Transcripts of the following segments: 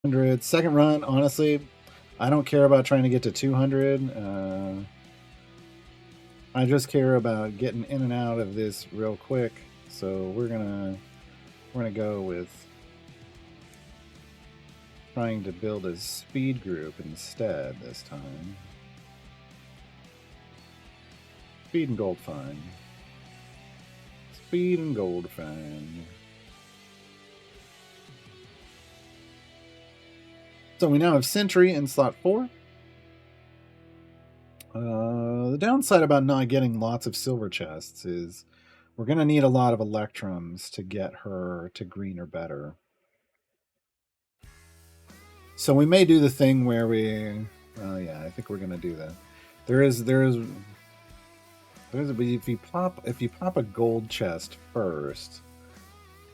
100. Second run, honestly, I don't care about trying to get to 200. I just care about getting in and out of this real quick. So we're gonna go with trying to build a speed group instead this time. Speed and gold fine. Speed and gold fine. So we now have Sentry in slot 4. The downside about not getting lots of silver chests is we're going to need a lot of electrums to get her to green or better. So we may do the thing where we... yeah, I think we're going to do that. If you pop a gold chest first,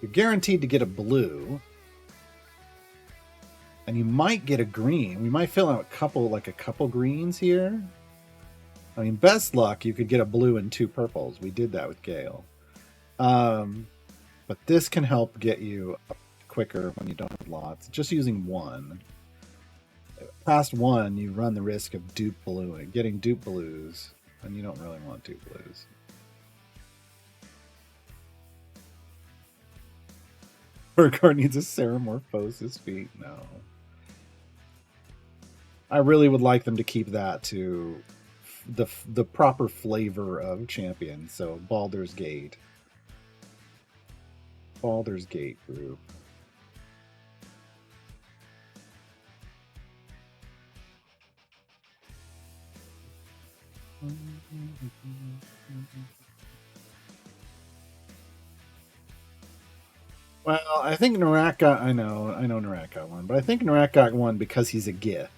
you're guaranteed to get a blue. And you might get a green. We might fill out a couple greens here. I mean, best luck, you could get a blue and 2 purples. We did that with Gale. But this can help get you up quicker when you don't have lots. Just using 1. Past 1, you run the risk of getting dupe blues, and you don't really want dupe blues. Burkhardt needs a Ceramorphosis feat. No. I really would like them to keep that to the proper flavor of champion. So Baldur's Gate group. Well, I think Narak got. I know Narak got one, but I think Narak got one because he's a Gith.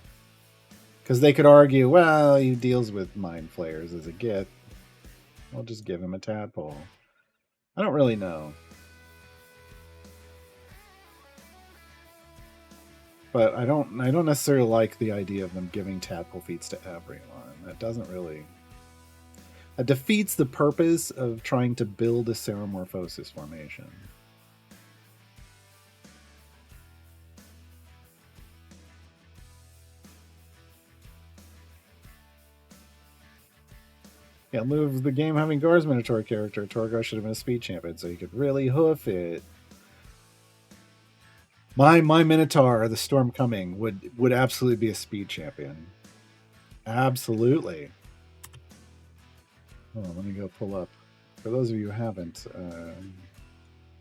Because they could argue, well, he deals with mind flayers as a Gith. I'll just give him a tadpole. I don't really know. But I don't necessarily like the idea of them giving tadpole feats to everyone. That doesn't really... It defeats the purpose of trying to build a Ceramorphosis formation. Yeah, move the game having Gar's Minotaur character. Torgar should have been a speed champion so he could really hoof it. My Minotaur, the Storm Coming, would absolutely be a speed champion. Absolutely. Oh, let me go pull up. For those of you who haven't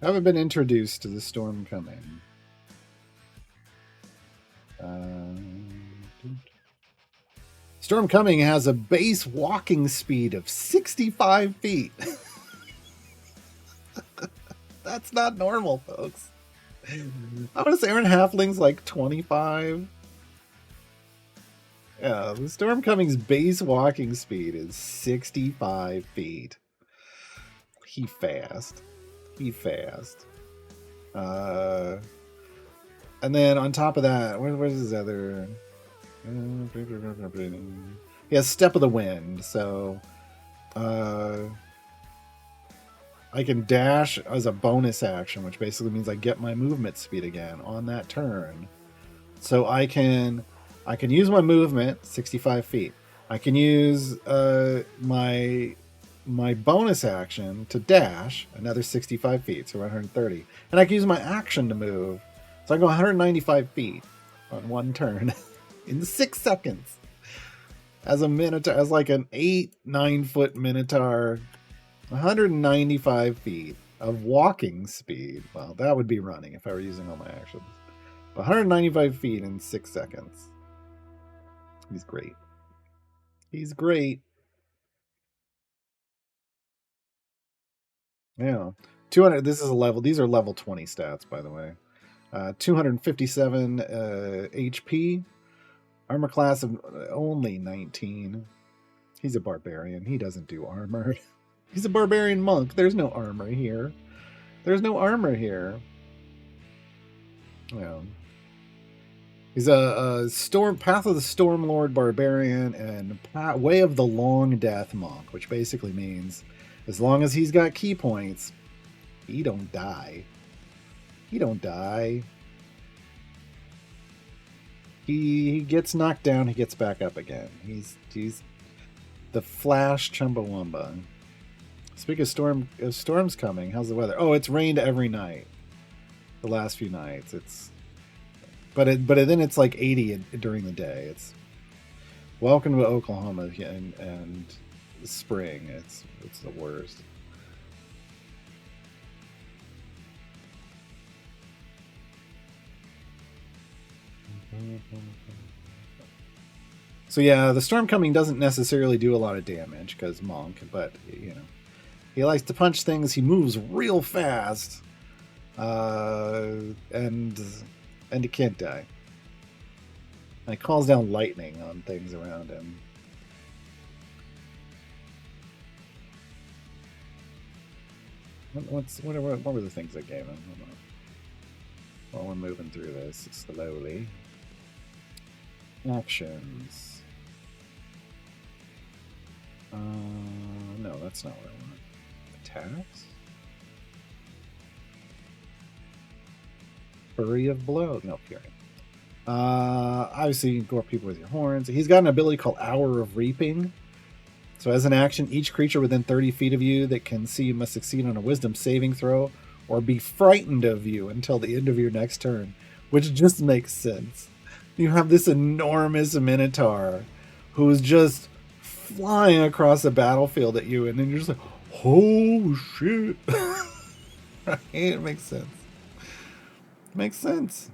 been introduced to the Storm Coming. Storm Coming has a base walking speed of 65 feet. That's not normal, folks. I want to say Aaron Halfling's like 25. Yeah, the Storm Coming's base walking speed is 65 feet. He fast. And then on top of that, where's his other... He has Step of the Wind, so I can dash as a bonus action, which basically means I get my movement speed again on that turn. So I can use my movement, 65 feet. I can use my bonus action to dash, another 65 feet, so 130. And I can use my action to move, so I go 195 feet on one turn in 6 seconds. As a Minotaur, as like an 8-9 foot Minotaur, 195 feet of walking speed. Well, that would be running if I were using all my actions. 195 feet in 6 seconds. He's great. He's great. Yeah. 200. This is a level. These are level 20 stats, by the way. 257 HP. Armor class of only 19. He's a barbarian. He doesn't do armor. He's a barbarian monk. There's no armor here. There's no armor here. Yeah. He's a storm Path of the Stormlord barbarian and Way of the Long Death monk, which basically means as long as he's got key points, he don't die. He don't die. He gets knocked down, he gets back up again. He's the Flash Chumbawamba. Speaking of storms coming, how's the weather? Oh, it's rained every night. The last few nights, but then it's like 80 during the day. It's welcome to Oklahoma and spring. It's the worst. So yeah, the storm coming doesn't necessarily do a lot of damage because Monk, but you know, he likes to punch things. He moves real fast, and he can't die. And he calls down lightning on things around him. What were the things I gave him? While we're moving through this slowly. Actions. No, that's not what I want. Attacks? Flurry of blow. No, fury. Obviously, you can gore people with your horns. He's got an ability called Hour of Reaping. So as an action, each creature within 30 feet of you that can see you must succeed on a wisdom saving throw or be frightened of you until the end of your next turn, which just makes sense. You have this enormous Minotaur who's just flying across the battlefield at you, and then you're just like, oh shit. Right? It makes sense. Makes sense.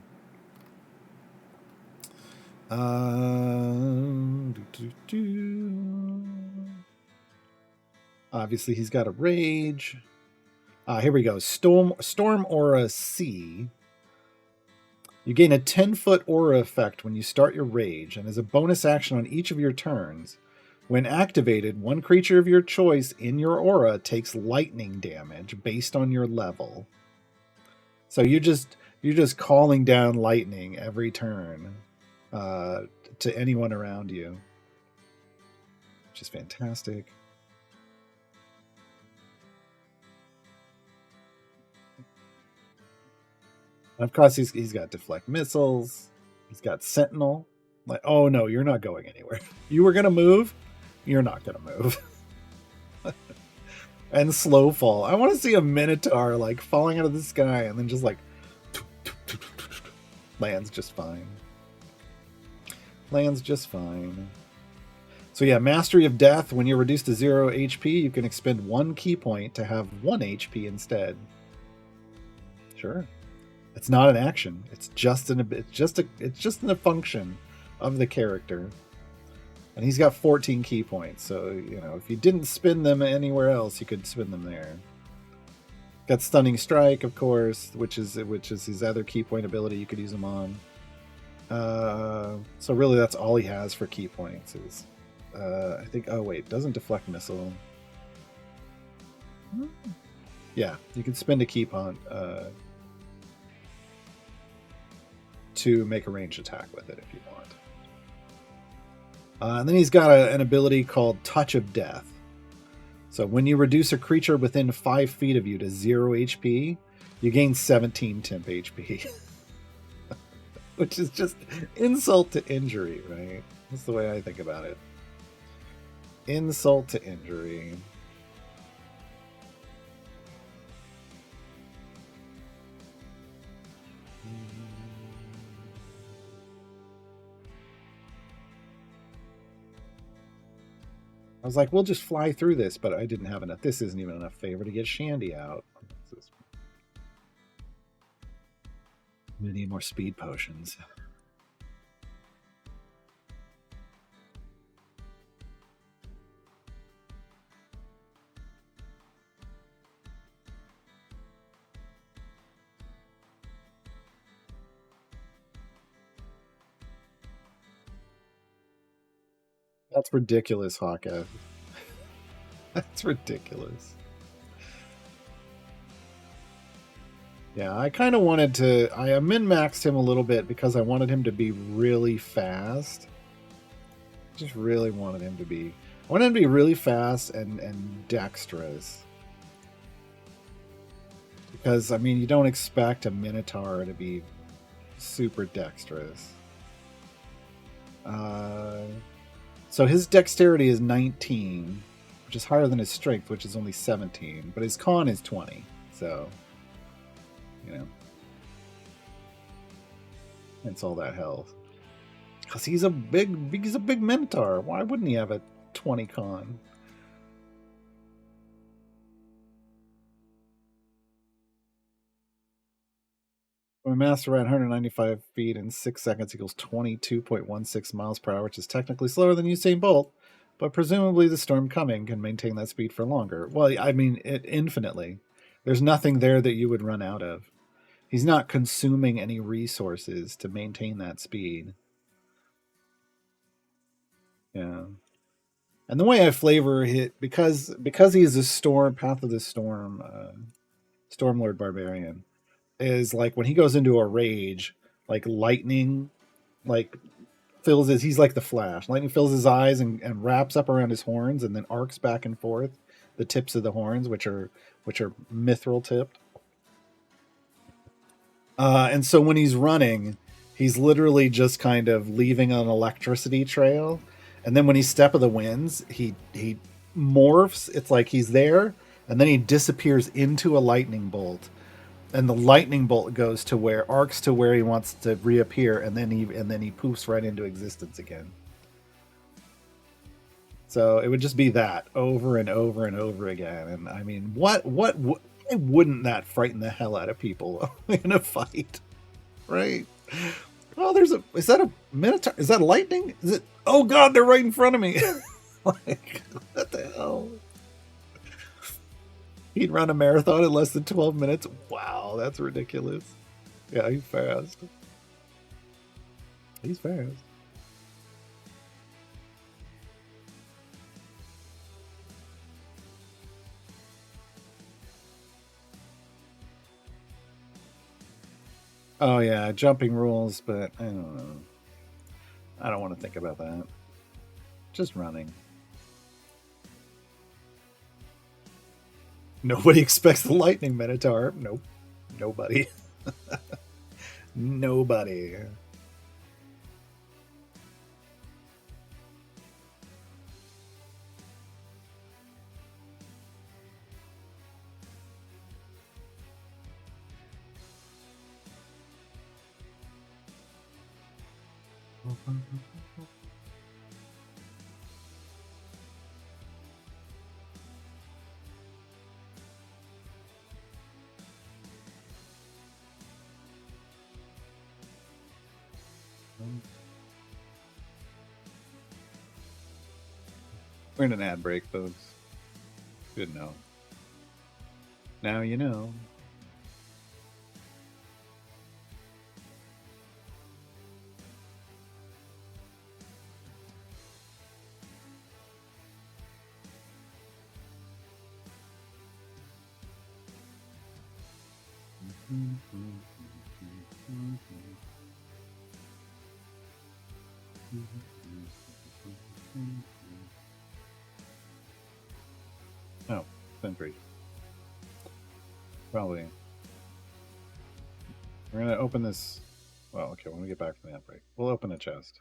Obviously, he's got a rage. Here we go. Storm Aura C. You gain a 10-foot aura effect when you start your rage, and as a bonus action on each of your turns, when activated, one creature of your choice in your aura takes lightning damage based on your level. So you're just calling down lightning every turn to anyone around you, which is fantastic. And of course, he's got deflect missiles. He's got Sentinel. Like, oh no, you're not going anywhere. You were gonna move. You're not gonna move. And slow fall. I want to see a Minotaur like falling out of the sky and then just like lands just fine. Lands just fine. So yeah, Mastery of Death. When you're reduced to 0 HP, you can expend 1 key point to have 1 HP instead. Sure. It's not an action. It's just a function of the character. And he's got 14 key points, so you know, if you didn't spend them anywhere else, you could spend them there. Got Stunning Strike, of course, which is his other key point ability. You could use him on. So really, that's all he has for key points. Is I think. Oh wait, doesn't deflect missile. Yeah, you can spend a key point to make a ranged attack with it if you want. And then he's got an ability called Touch of Death. So when you reduce a creature within 5 feet of you to 0 HP, you gain 17 temp HP. Which is just insult to injury, right? That's the way I think about it. Insult to injury. I was like, we'll just fly through this, but I didn't have enough. This isn't even enough favor to get Shandy out. I'm gonna need more speed potions. That's ridiculous, Hawka. That's ridiculous. Yeah, I kind of wanted to... I min-maxed him a little bit because I wanted him to be really fast. Just really wanted him to be... I wanted him to be really fast and dexterous. Because, I mean, you don't expect a Minotaur to be super dexterous. So his dexterity is 19, which is higher than his strength, which is only 17. But his con is 20. So, you know, it's all that health. Because he's a big minotaur. Why wouldn't he have a 20 con? When a master ran 195 feet in 6 seconds equals 22.16 miles per hour, which is technically slower than Usain Bolt, but presumably the storm coming can maintain that speed for longer. Well, I mean, infinitely. There's nothing there that you would run out of. He's not consuming any resources to maintain that speed. Yeah. And the way I flavor it, because he is a storm, Path of the Storm, Stormlord Barbarian, is like when he goes into a rage, like lightning, like fills his, he's like the Flash. Lightning fills his eyes and wraps up around his horns and then arcs back and forth the tips of the horns, which are mithril tipped. And so when he's running, he's literally just kind of leaving an electricity trail. And then when he's Step of the Winds, he morphs. It's like he's there, and then he disappears into a lightning bolt. And the lightning bolt goes to where arcs to where he wants to reappear, and then he poofs right into existence again. So it would just be that over and over and over again. And I mean, why wouldn't that frighten the hell out of people in a fight? Right? Oh, is that a minotaur? Is that lightning? Is it? Oh God, they're right in front of me. Like, what the hell? He'd run a marathon in less than 12 minutes. Wow, that's ridiculous. Yeah, he's fast. He's fast. Oh yeah, jumping rules, but I don't know. I don't want to think about that. Just running. Nobody expects the lightning minotaur. Nope. Nobody. Nobody. We're in an ad break, folks. Good to know. Now you know. Oh, Sentry. Probably. We're gonna open this. Well, okay, when we get back from the outbreak, we'll open a chest.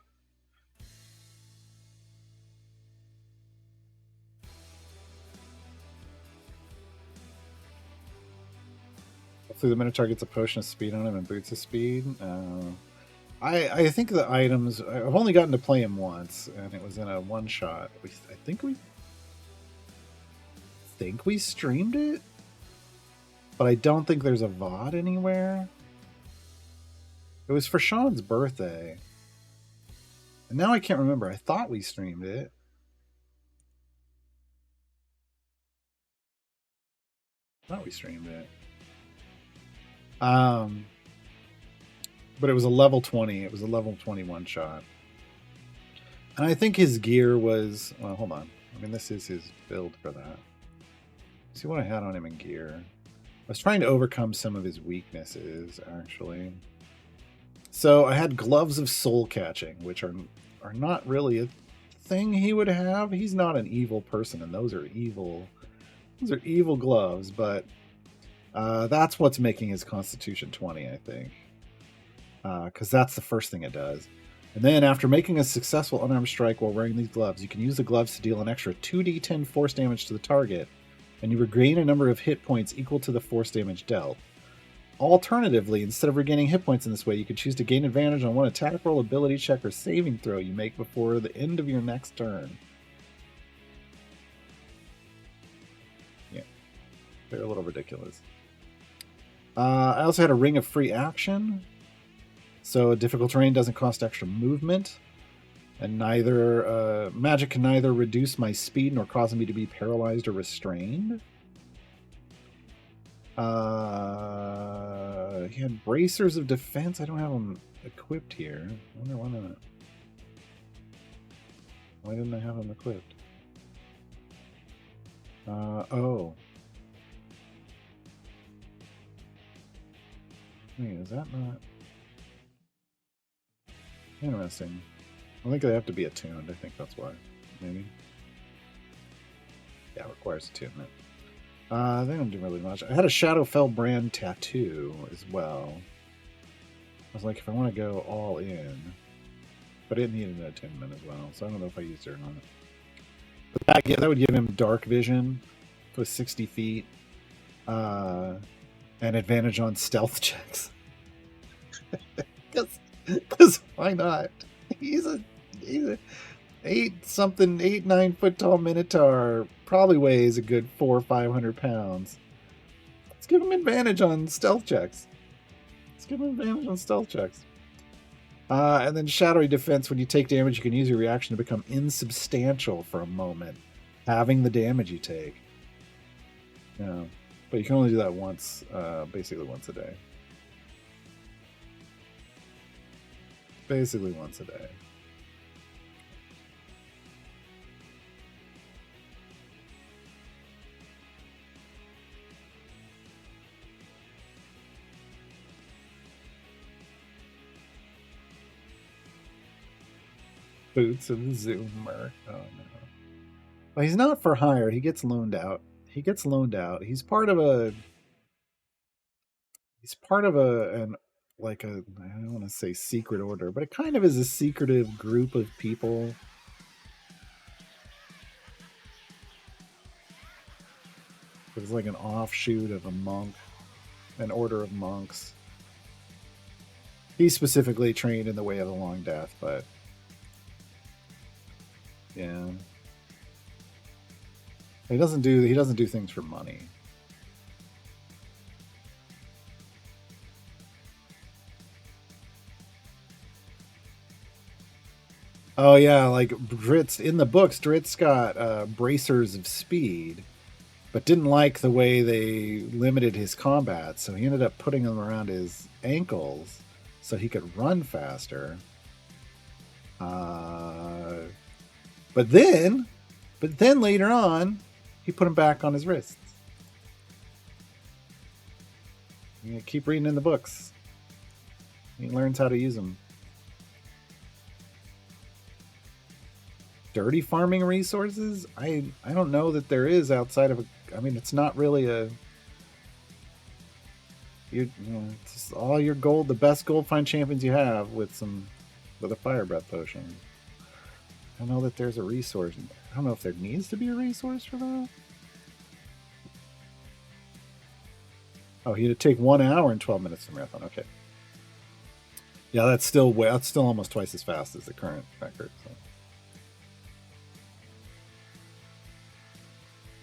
Hopefully the Minotaur gets a potion of speed on him and boots his speed. I think the items, I've only gotten to play him once, and it was in a one shot. I think we streamed it, but I don't think there's a VOD anywhere. It was for Sean's birthday, and now I can't remember. I thought we streamed it. I thought we streamed it. But it was a level 20. It was a level 21 shot. And I think his gear was, well, hold on. I mean, this is his build for that. See what I had on him in gear. I was trying to overcome some of his weaknesses, actually. So I had gloves of soul catching, which are not really a thing he would have. He's not an evil person, and those are evil. Those are evil gloves, but that's what's making his Constitution 20, I think. Because that's the first thing it does. And then, after making a successful unarmed strike while wearing these gloves, you can use the gloves to deal an extra 2d10 force damage to the target, and you regain a number of hit points equal to the force damage dealt. Alternatively, instead of regaining hit points in this way, you can choose to gain advantage on one attack roll, ability check, or saving throw you make before the end of your next turn. Yeah, they're a little ridiculous. I also had a ring of free action. So difficult terrain doesn't cost extra movement. And neither magic can neither reduce my speed nor cause me to be paralyzed or restrained. He had bracers of defense. I don't have them equipped here. I wonder why not. Why didn't I have them equipped? Oh. Wait, is that not... Interesting. I think they have to be attuned. I think that's why. Maybe. Yeah, it requires attunement. They don't do really much. I had a Shadowfell brand tattoo as well. I was like, if I want to go all in, but it needed an attunement as well, so I don't know if I used it or not. But that would give him dark vision for 60 feet, and advantage on stealth checks. Because why not? He's a 9 foot tall minotaur. Probably weighs a good 400 or 500 pounds. Let's give him advantage on stealth checks. And then shadowy defense. When you take damage, you can use your reaction to become insubstantial for a moment, halving the damage you take. No, but you can only do that once, basically once a day. Basically once a day. Boots of the Zoomer. Oh no. Well, he's not for hire. He gets loaned out. He's part of a an like a, I don't want to say secret order, but it kind of is a secretive group of people. It's like an offshoot of a monk, an order of monks. He's specifically trained in the way of the long death, but yeah, he doesn't do things for money. Oh yeah, like Dritz in the books. Dritz got bracers of speed, but didn't like the way they limited his combat, so he ended up putting them around his ankles so he could run faster. But then later on, he put them back on his wrists. You keep reading in the books. He learns how to use them. Dirty farming resources? I don't know that there is outside of a... I mean, it's not really a... it's just all your gold, the best gold find champions you have with a fire breath potion. I don't know that there's a resource. I don't know if there needs to be a resource for that. Oh, he had to take 1 hour and 12 minutes to marathon. Okay. Yeah, that's still almost twice as fast as the current record. So.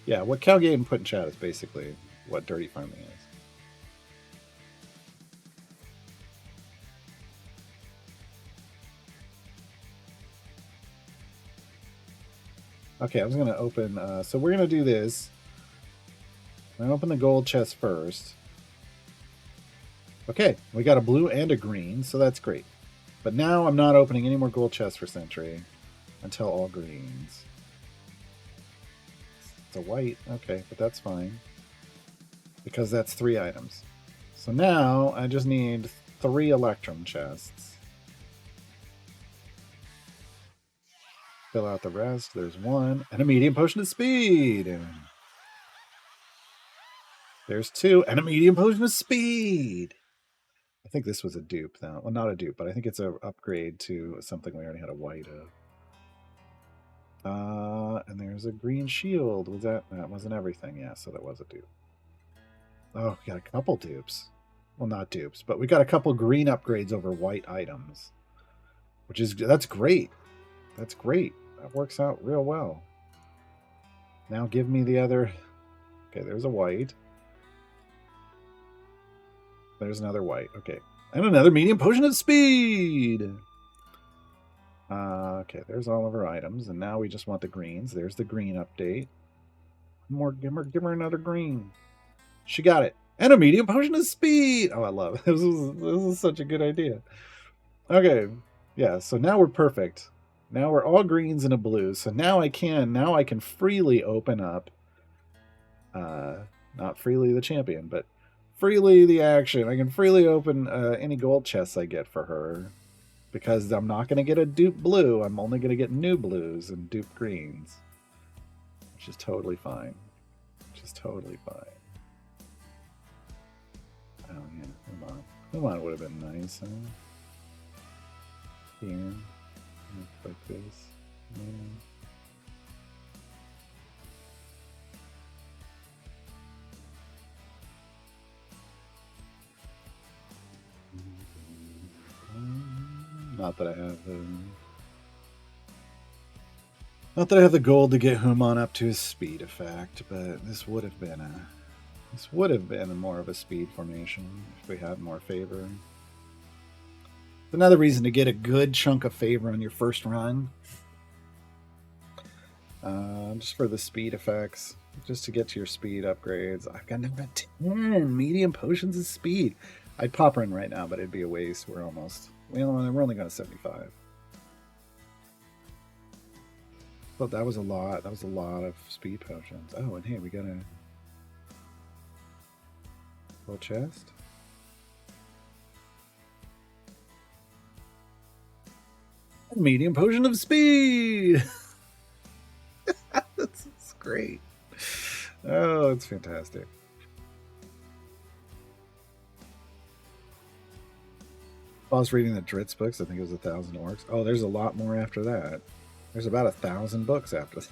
Yeah, what Calgaden put in chat is basically what dirty farming is. Okay, I was going to open... so we're going to do this. I'm going to open the gold chest first. Okay, we got a blue and a green, so that's great. But now I'm not opening any more gold chests for Sentry until all greens. It's a white, okay, but that's fine. Because that's 3 items. So now I just need 3 Electrum chests. Fill out the rest. There's 1. And a medium potion of speed. There's 2. And a medium potion of speed. I think this was a dupe, though. Well, not a dupe, but I think it's an upgrade to something we already had a white of. And there's a green shield. Was that? That wasn't everything. Yeah, so that was a dupe. Oh, we got a couple dupes. Well, not dupes, but we got a couple green upgrades over white items, that's great. That's great. That works out real well. Now give me the other. Okay, there's a white. There's another white. Okay, and another medium potion of speed. Okay, there's all of our items, and now we just want the greens. There's the green update. More, give her another green. She got it. And a medium potion of speed. Oh, I love it. This is such a good idea. Okay, yeah. So now we're perfect. Now we're all greens and a blue. So now I can freely open up. Not freely the champion, but freely the action. I can freely open any gold chests I get for her. Because I'm not going to get a dupe blue. I'm only going to get new blues and dupe greens. Which is totally fine. Oh, yeah. Come on would have been nice, huh? Here. Like this. Yeah. Not that I have the gold to get Human up to his speed effect, but this would have been more of a speed formation if we had more favor. Another reason to get a good chunk of favor on your first run. Just for the speed effects, just to get to your speed upgrades. I've got number 10 medium potions of speed. I'd pop her in right now, but it'd be a waste. We're only going to 75. But that was a lot. That was a lot of speed potions. Oh, and hey, we got a full chest. Medium potion of speed. That's great. Oh, it's fantastic. I was reading the Dritz books. I think it was 1,000 orcs. Oh, there's a lot more after that. There's about 1,000 books after that.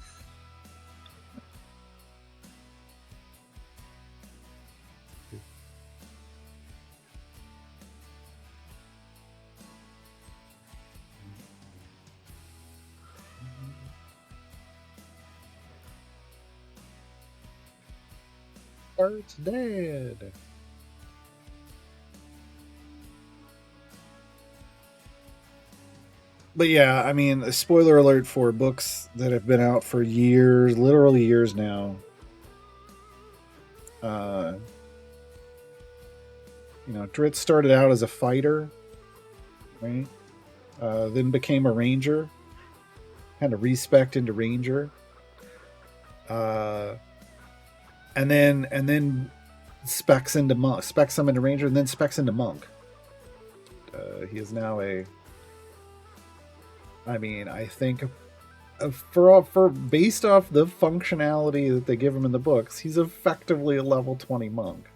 Art's dead. But yeah, I mean, spoiler alert for books that have been out for years, literally years now. Dritz started out as a fighter, right? Then became a ranger, kind of respec into ranger, and then specs him into ranger, and then specs into monk. He is now I think for based off the functionality that they give him in the books, he's effectively a level 20 monk,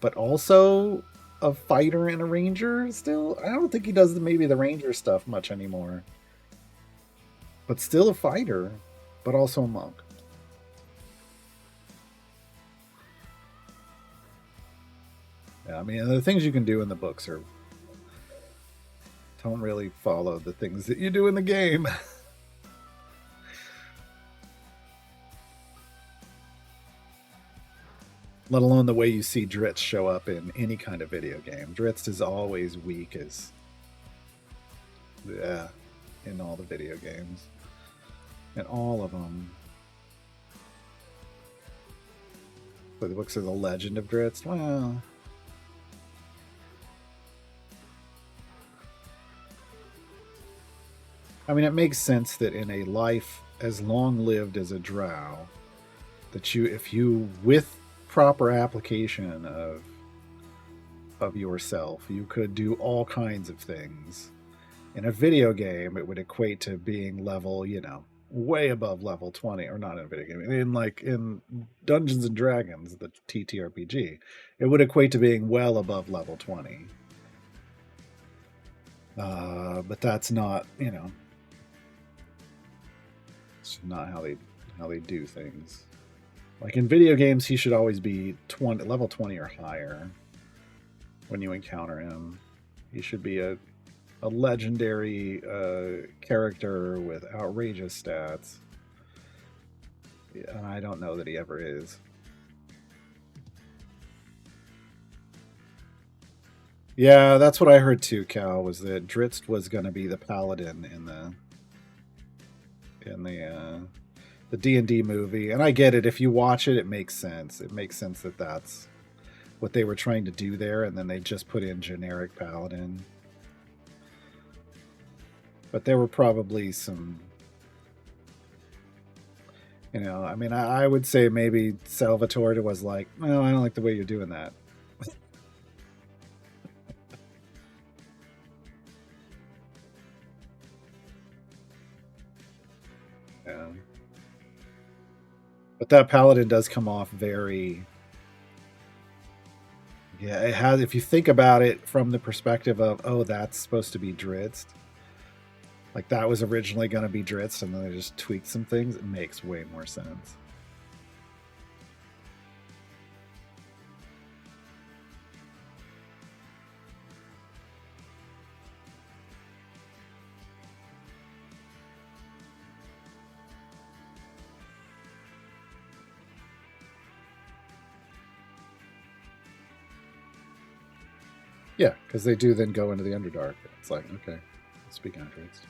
but also a fighter and a ranger. Still, I don't think he does maybe the ranger stuff much anymore, but still a fighter, but also a monk. Yeah, I mean, the things you can do in the books don't really follow the things that you do in the game. Let alone the way you see Dritz show up in any kind of video game. Dritz is always weak as... Yeah, in all the video games. In all of them. So the books are the Legend of Dritz. Well... I mean, it makes sense that in a life as long-lived as a drow, that if you, with proper application of yourself, you could do all kinds of things. In a video game, it would equate to being level, way above level 20, or not in a video game. In Dungeons and Dragons, the TTRPG, it would equate to being well above level 20. But that's not, you know, it's not how they do things. Like in video games, he should always be level 20 or higher when you encounter him. He should be a legendary character with outrageous stats. And I don't know that he ever is. Yeah, that's what I heard too, Cal, was that Dritz was going to be the paladin in the D&D movie. And I get it. If you watch it, it makes sense. It makes sense that that's what they were trying to do there, and then they just put in generic paladin. But there were probably some, you know, I mean, I would say maybe Salvatore was like, well, I don't like the way you're doing that. Yeah. But that paladin does come off very, yeah, it has, if you think about it from the perspective of, oh, that's supposed to be Dritz, like that was originally going to be Dritz, and then they just tweaked some things, it makes way more sense. Yeah, because they do then go into the Underdark. It's like, okay, speaking of Dritz.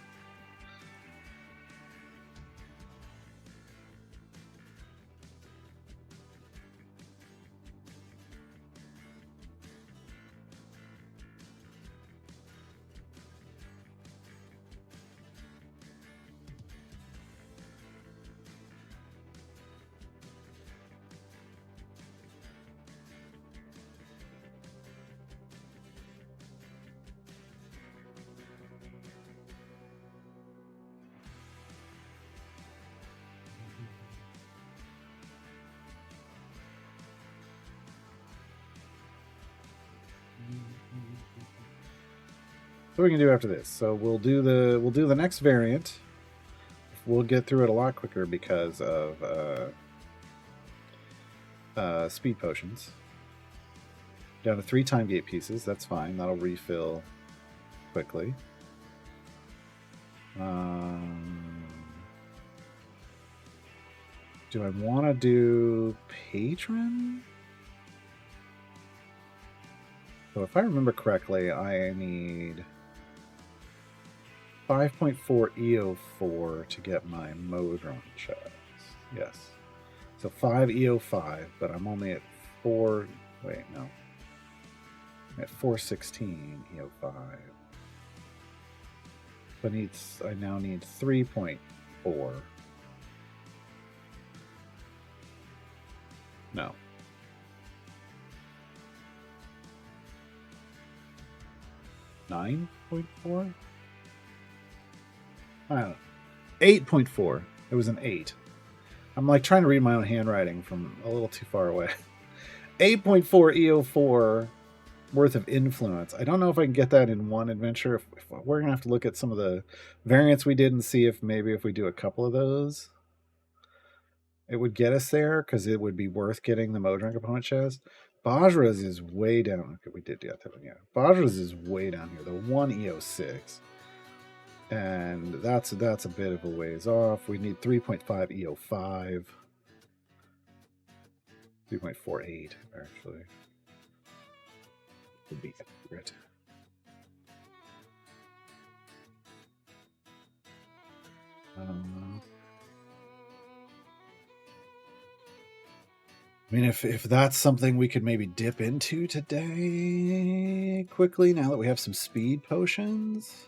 What are we gonna do after this? So we'll do the next variant. We'll get through it a lot quicker because of speed potions. Down to 3 time gate pieces. That's fine. That'll refill quickly. Do I want to do patron? So if I remember correctly, I need 5.4 EO4 to get my Modron chest. Yes. So 5 EO5, but I'm only at 4. Wait, no. I'm at 416 EO5. But I now need 3.4. No. $9.4? I don't know. 8.4. It was an 8. I'm like trying to read my own handwriting from a little too far away. 8.4 EO4 worth of influence. I don't know if I can get that in one adventure. If we're gonna have to look at some of the variants we did and see if maybe if we do a couple of those, it would get us there because it would be worth getting the Modron component chest. Bajra's is way down. Okay, we did get that one. Yeah, Bajra's is way down here. The 1 EO6, and that's a bit of a ways off. We need 3.5 EO5, 3.48 actually. Would be accurate. I mean, if that's something we could maybe dip into today quickly, now that we have some speed potions,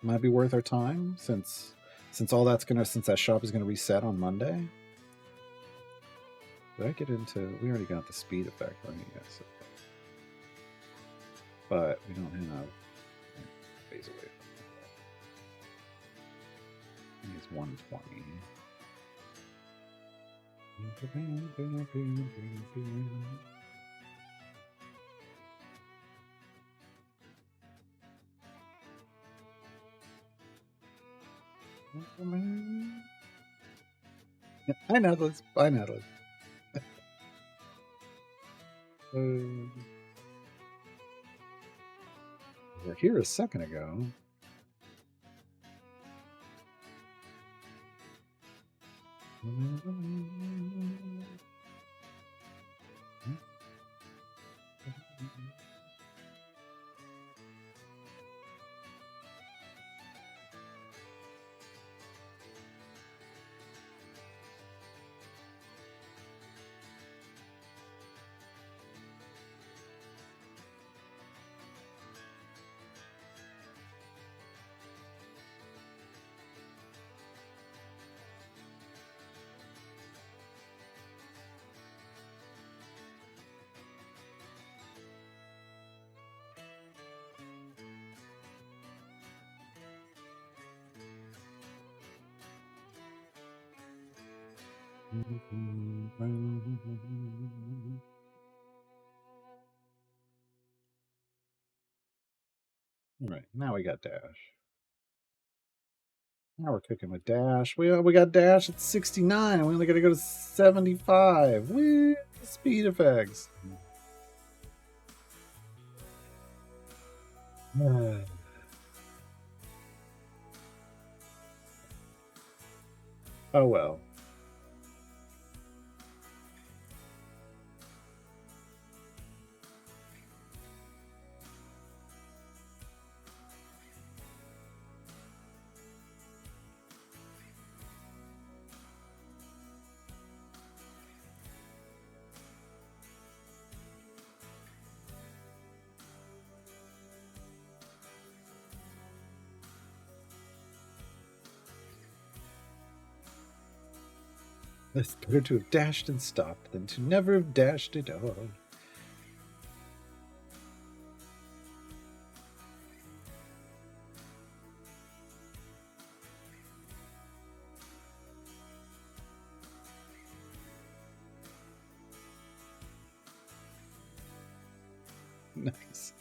might be worth our time since all that's since that shop is gonna reset on Monday. Did I get into? We already got the speed effect on it, yes. But we don't have phase away. He's 120. Hi, Natalie. Bye, Natalie. We were here a second ago. All right, now we got dash. Now we're cooking with dash. We got dash at 69, and we only got to go to 75. Woo! Speed effects. Oh well. It's better to have dashed and stopped than to never have dashed at all. Nice.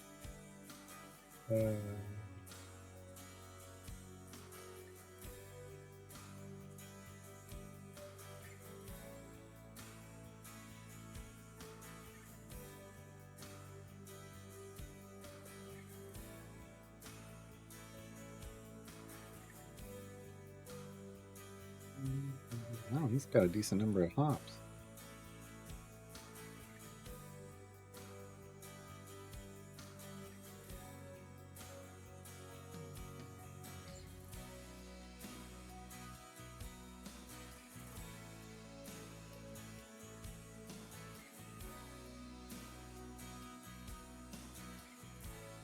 Oh, he's got a decent number of hops.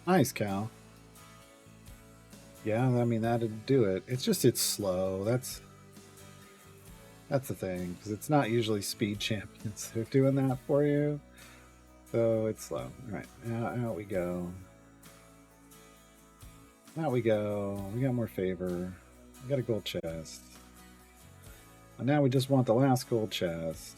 Nice, Cal. Yeah, I mean, that'd do it. It's just, it's slow. That's the thing, because it's not usually speed champions who are doing that for you. So it's slow. All right, out we go. Out we go. We got more favor. We got a gold chest. And now we just want the last gold chest.